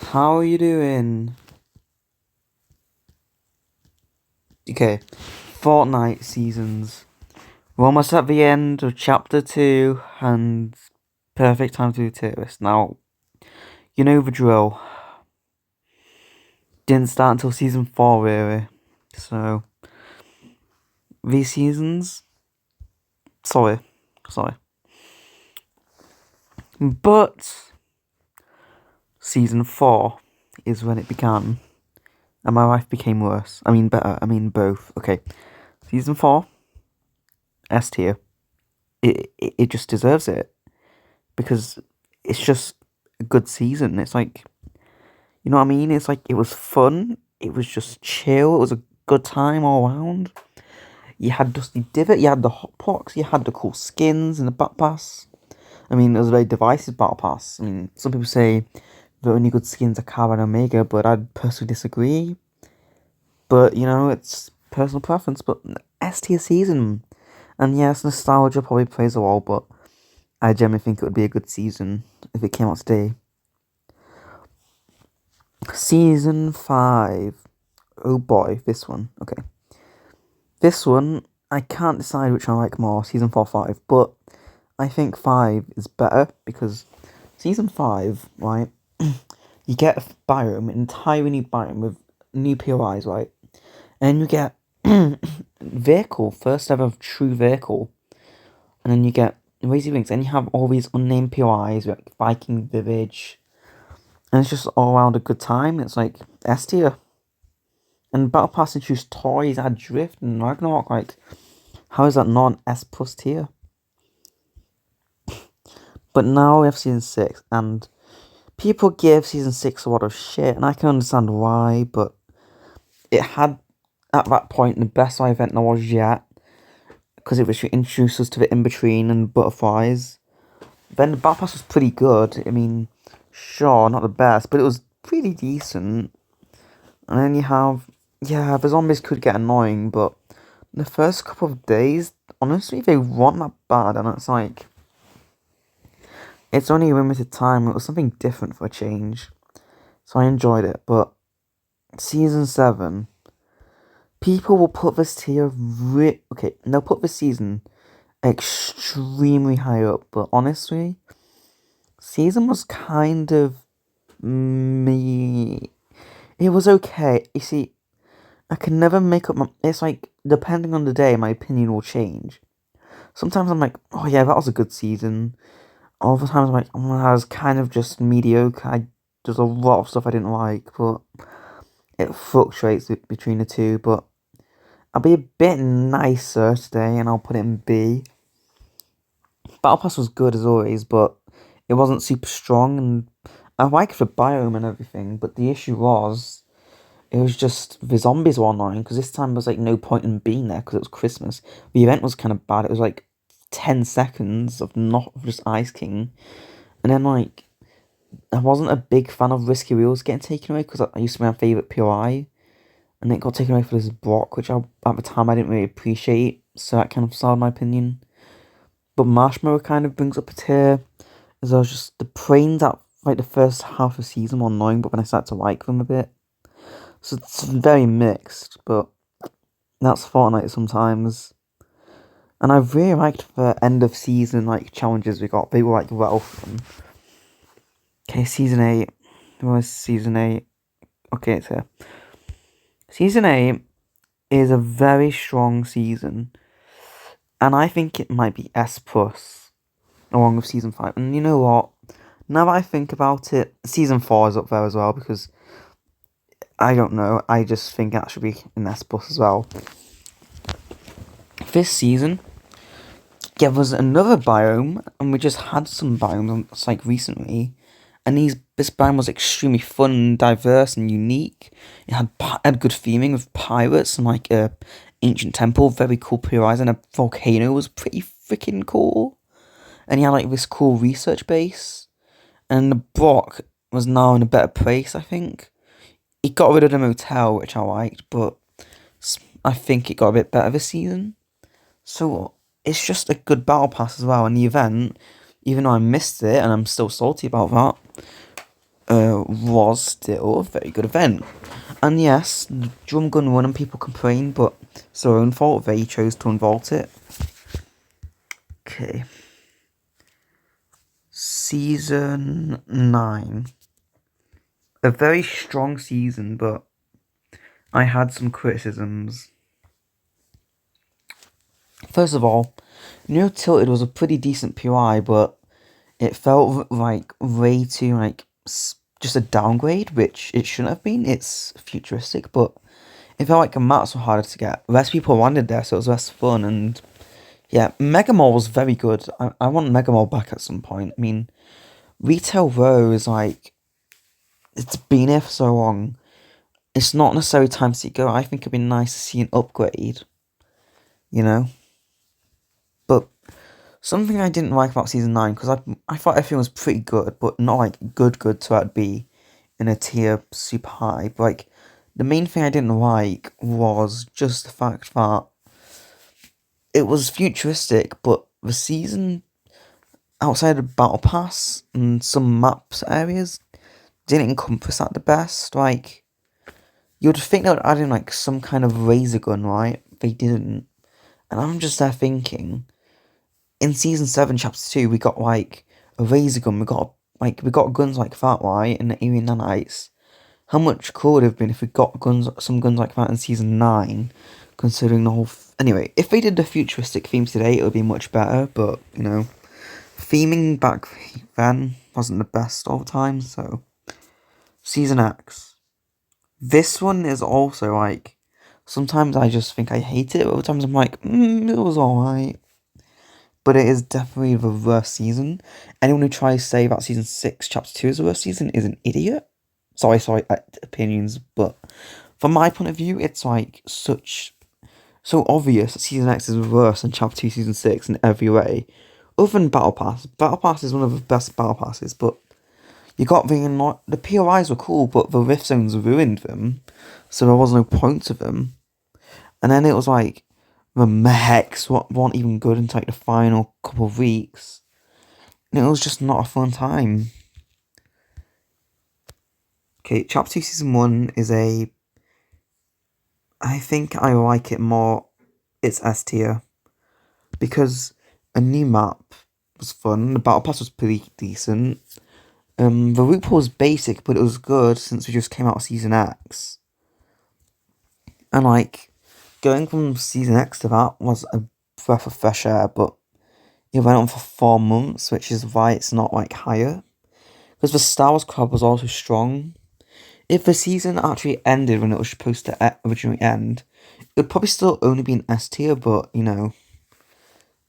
How are you doing? Okay, Fortnite seasons. We're almost at the end of chapter 2, and perfect time to do tier list. Now, you know the drill. Didn't start until season 4, really. So, these seasons. Sorry. But, season 4 is when it began, and my life became worse. I mean, better. I mean, both. Okay, season 4, S tier. It just deserves it. Because it's just a good season. It's like, you know what I mean? It's like, it was fun. It was just chill. It was a good time all around. You had Dusty Divot, you had the Hot Pox, you had the cool skins and the Battle Pass. I mean, it was a very divisive Battle Pass. I mean, some people say the only good skins are Kara and Omega, but I'd personally disagree. But, you know, it's personal preference. But S tier season. And yes, nostalgia probably plays a role, but I generally think it would be a good season if it came out today. Season 5. Oh boy, this one. Okay. This one, I can't decide which one I like more, season 4 or 5, but I think 5 is better because season 5, right? You get a biome, an entirely new biome with new POIs, right? And you get vehicle, first ever true vehicle. And then you get Razy Wings, and you have all these unnamed POIs, like Viking Village. And it's just all around a good time. It's like S tier. And Battle Pass introduced toys, had Drift and Ragnarok. Like, how is that not an S plus tier? But now we have season 6, and people give season 6 a lot of shit, and I can understand why, but it had, at that point, the best event there was yet, because it was introduced us to the in-between and butterflies. Then the Battle Pass was pretty good. I mean, sure, not the best, but it was pretty decent. And then you have, yeah, the zombies could get annoying, but the first couple of days, honestly, they weren't that bad, and it's like, it's only a limited time. It was something different for a change, so I enjoyed it. But season 7, people will put this tier okay, they'll put this season extremely high up, but honestly, season was kind of me. It was okay. You see, I can never make up my. It's like, depending on the day, my opinion will change. Sometimes I'm like, oh yeah, that was a good season. Other times I'm like, oh, that was kind of just mediocre. There's a lot of stuff I didn't like, but it fluctuates between the two. But I'll be a bit nicer today, and I'll put it in B. Battle Pass was good as always, but it wasn't super strong, and I liked the biome and everything. But the issue was, it was just the zombies were annoying, because this time there was like no point in being there because it was Christmas. The event was kind of bad. It was like 10 seconds of not just Ice King, and then like, I wasn't a big fan of Risky Wheels getting taken away because I used to be my favourite POI, and it got taken away for this Brock, which at the time I didn't really appreciate, so that kind of soured my opinion. But Marshmallow kind of brings up a tier, as I was just, the Prains at like the first half of the season were annoying, but when I started to like them a bit. So it's very mixed, but that's Fortnite sometimes. And I really liked the end of season like challenges we got. They were like well fun. Okay, season 8. What was season 8? Okay, it's here. Season 8 is a very strong season. And I think it might be S plus along with season 5. And you know what? Now that I think about it, season 4 is up there as well, because I don't know. I just think that should be an S plus as well. This season gave us another biome, and we just had some biomes like recently, and this biome was extremely fun and diverse and unique. It had good theming with pirates and like a ancient temple, very cool POIs, and a volcano was pretty freaking cool. And you had like this cool research base, and the Brock was now in a better place, I think. It got rid of the motel, which I liked, but I think it got a bit better this season. So it's just a good battle pass as well. And the event, even though I missed it and I'm still salty about that, was still a very good event. And yes, the drum gun won and people complained, but it's their own fault. They chose to unvault it. Okay. Season 9. A very strong season, but I had some criticisms. First of all, Tilted was a pretty decent POI, but it felt like way too just a downgrade, which it shouldn't have been. It's futuristic, but it felt like the maps were harder to get. Less people wanted there, so it was less fun. And yeah, Mega Mall was very good. I want Mega Mall back at some point. I mean, Retail Row is like, it's been here for so long. It's not necessarily time to see it go. I think it'd be nice to see an upgrade, you know? But something I didn't like about Season 9, because I thought everything was pretty good, but not like good to it be in a tier super high. But like, the main thing I didn't like was just the fact that it was futuristic, but the season outside of Battle Pass and some maps areas didn't encompass that the best. Like, you'd think they would add in like some kind of laser gun, right? They didn't. And I'm just there thinking, in Season 7, Chapter 2, we got like a laser gun, we got guns like that, right? And the alien nanites. How much cooler would it have been if we got some guns like that in Season 9, considering the whole... Anyway, if they did the futuristic themes today, it would be much better, but, you know, theming back then wasn't the best all the time, so... Season X. This one is also, like, sometimes I just think I hate it, other times I'm like, it was alright. But it is definitely the worst season. Anyone who tries to say that Season 6, Chapter 2 is the worst season is an idiot. Sorry, opinions, but from my point of view, it's like so obvious that Season X is worse than Chapter 2, Season 6 in every way. Other than Battle Pass. Battle Pass is one of the best Battle Passes, but you got the POIs were cool, but the Rift Zones ruined them, so there was no point to them. And then it was like, the mechs weren't even good until like the final couple of weeks. And it was just not a fun time. Okay, Chapter 2 Season 1 is I think I like it more, it's S tier. Because a new map was fun, the Battle Pass was pretty decent. The route pool was basic, but it was good since we just came out of Season X. And like, going from Season X to that was a breath of fresh air, but it went on for 4 months, which is why it's not like higher. Because the Star Wars crowd was also strong. If the season actually ended when it was supposed to originally end, it would probably still only be an S tier, but, you know,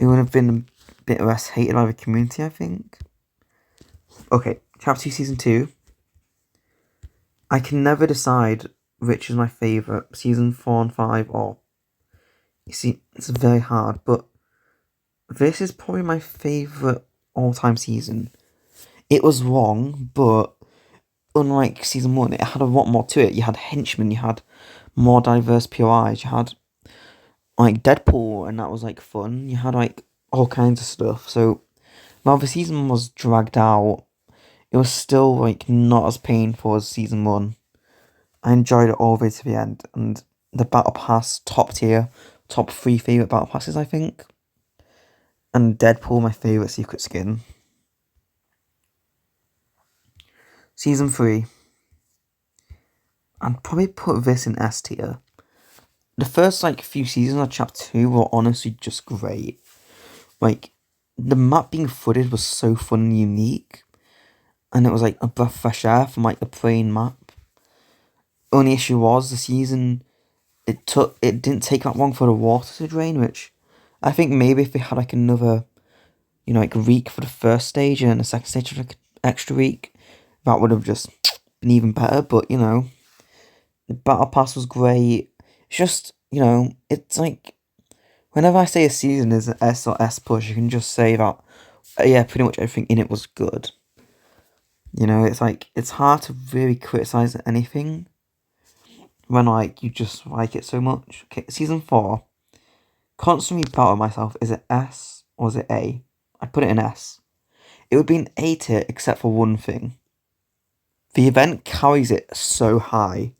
it would have been a bit less hated by the community, I think. Okay, Chapter 2 Season 2. I can never decide which is my favourite, Season 4 and 5, or... You see, it's very hard, but this is probably my favourite all-time season. It was long, but unlike Season 1, it had a lot more to it. You had henchmen, you had more diverse POIs, you had, like, Deadpool, and that was, like, fun. You had, like, all kinds of stuff. So, while the season was dragged out, it was still, like, not as painful as Season 1. I enjoyed it all the way to the end, and the Battle Pass, top tier, top 3 favourite Battle Passes, I think. And Deadpool, my favourite secret skin. Season 3. I'd probably put this in S tier. The first, like, few seasons of Chapter 2 were honestly just great. Like, the map being footed was so fun and unique. And it was, like, a breath of fresh air from, like, the plain map. Only issue was, the season, it didn't take that long for the water to drain, which I think maybe if they had, like, another, you know, like, week for the first stage and then the second stage for, like, extra week, that would have just been even better. But, you know, the Battle Pass was great. It's just, you know, it's like, whenever I say a season is an S or S push, you can just say that, yeah, pretty much everything in it was good. You know, it's like, it's hard to really criticise anything when, like, you just like it so much. Okay, Season 4, constantly battle myself, is it S or is it A? I put it in S. It would be an A tier except for one thing. The event carries it so high.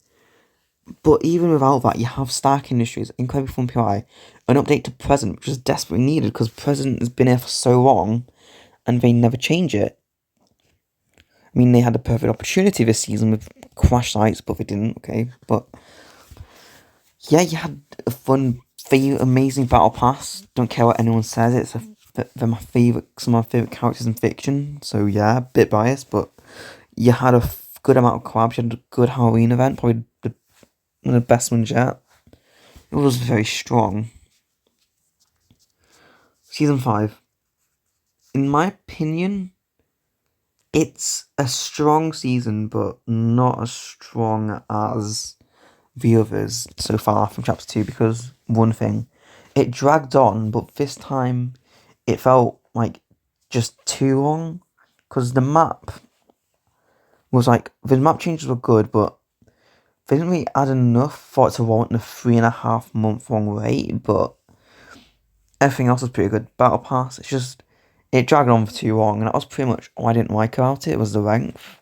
But even without that, you have Stark Industries, Incredible Fun PI, an update to Present, which is desperately needed because Present has been here for so long and they never change it. I mean, they had a perfect opportunity this season with Crash Sites, but they didn't, okay? But yeah, you had a fun, amazing Battle Pass. Don't care what anyone says, they're some of my favourite characters in fiction, so yeah, a bit biased, but you had a good amount of collabs, you had a good Halloween event, probably one of the best ones yet. It was very strong. Season 5. In my opinion, it's a strong season, but not as strong as the others so far from Chapter 2 because, one thing, it dragged on, but this time it felt like just too long because the map the map changes were good, but they didn't really add enough for it to warrant a 3.5 month long wait, but everything else was pretty good. Battle Pass, it dragged on for too long, and that was pretty much all I didn't like about it, was the length.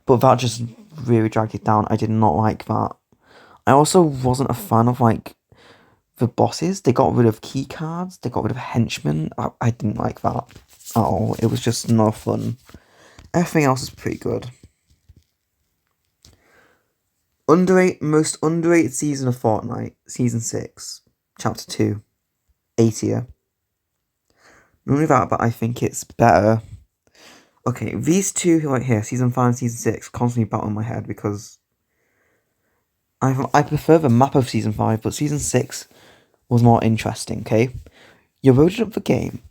But that just really dragged it down. I did not like that. I also wasn't a fan of, the bosses. They got rid of key cards, they got rid of henchmen. I didn't like that at all. It was just no fun. Everything else is pretty good. Most underrated season of Fortnite, Season 6, Chapter 2, A tier. Not only that, but I think it's better. Okay, these two right here, Season 5 and Season 6, constantly battle in my head because I prefer the map of Season 5, but Season 6 was more interesting, okay? You loaded up the game,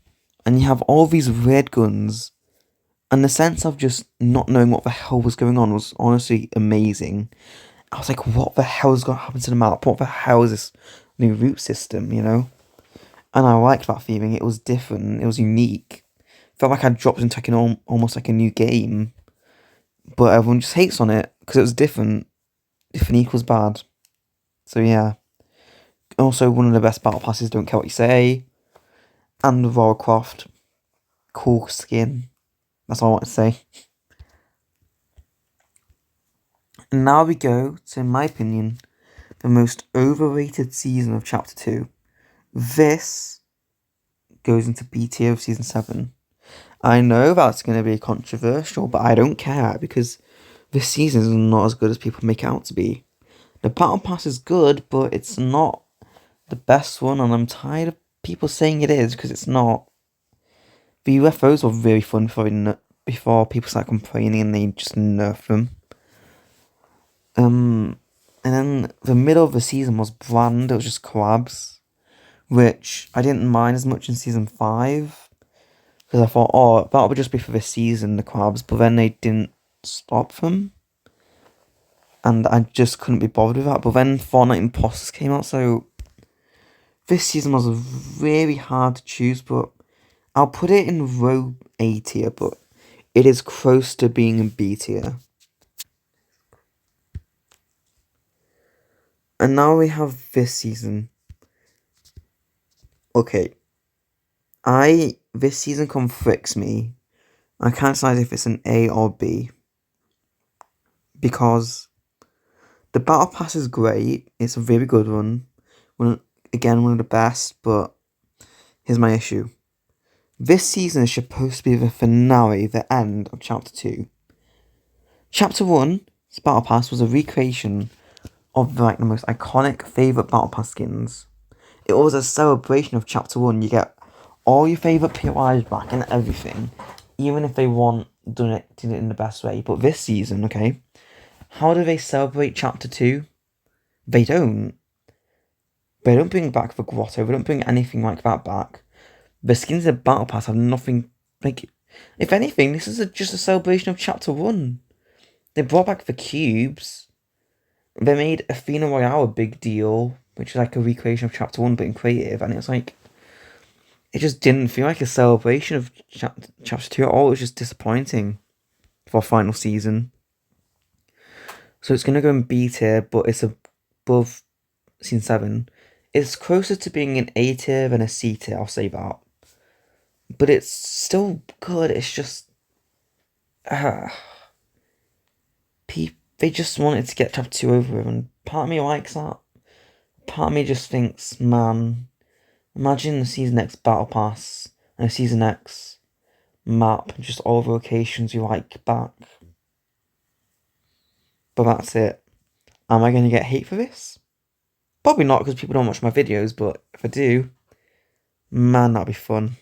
and you have all these weird guns, and the sense of just not knowing what the hell was going on was honestly amazing. I was like, what the hell is going to happen to the map? What the hell is this new route system, you know? And I liked that feeling. It was different. It was unique. Felt like I dropped into almost like a new game. But everyone just hates on it because it was different. Different equals bad. So yeah. Also, one of the best battle passes, don't care what you say. And the Lara Croft. Cool skin. That's all I want to say. And now we go to, in my opinion, the most overrated season of Chapter 2. This goes into B tier of Season 7. I know that's going to be controversial, but I don't care because this season is not as good as people make it out to be. The Battle Pass is good, but it's not the best one, and I'm tired of people saying it is because it's not. The UFOs were very fun before people start complaining and they just nerf them. And then the middle of the season was bland. It was just collabs, which I didn't mind as much in Season 5 because I thought, oh, that would just be for this season, the collabs, but then they didn't stop them. And I just couldn't be bothered with that. But then Fortnite Imposters came out, so this season was very hard to choose, but I'll put it in row A tier, but it is close to being in B tier. And now we have this season. Okay. This season conflicts me. I can't decide if it's an A or B. Because the Battle Pass is great. It's a very good one. One of the best, but here's my issue. This season is supposed to be the finale, the end of Chapter 2. Chapter 1, Battle Pass, was a recreation of the most iconic favourite Battle Pass skins. It was a celebration of Chapter 1. You get all your favourite POIs back and everything, even if they did it in the best way. But this season, okay, how do they celebrate Chapter 2? They don't. They don't bring back the grotto. They don't bring anything like that back. The skins in the Battle Pass have nothing, if anything, this is just a celebration of Chapter 1. They brought back the cubes. They made Athena Royale a big deal, which is like a recreation of Chapter 1 but in creative, and it's like, it just didn't feel like a celebration of Chapter 2 at all. It was just disappointing for final season. So it's going to go in B tier, but it's above Season 7. It's closer to being an A tier than a C tier, I'll say that. But it's still good, it's just... they just wanted to get chapter 2 over with, and part of me likes that. Part of me just thinks, man, imagine the Season X Battle Pass and a Season X map, and just all the locations you like back. But that's it. Am I going to get hate for this? Probably not, because people don't watch my videos, but if I do, man, that'd be fun.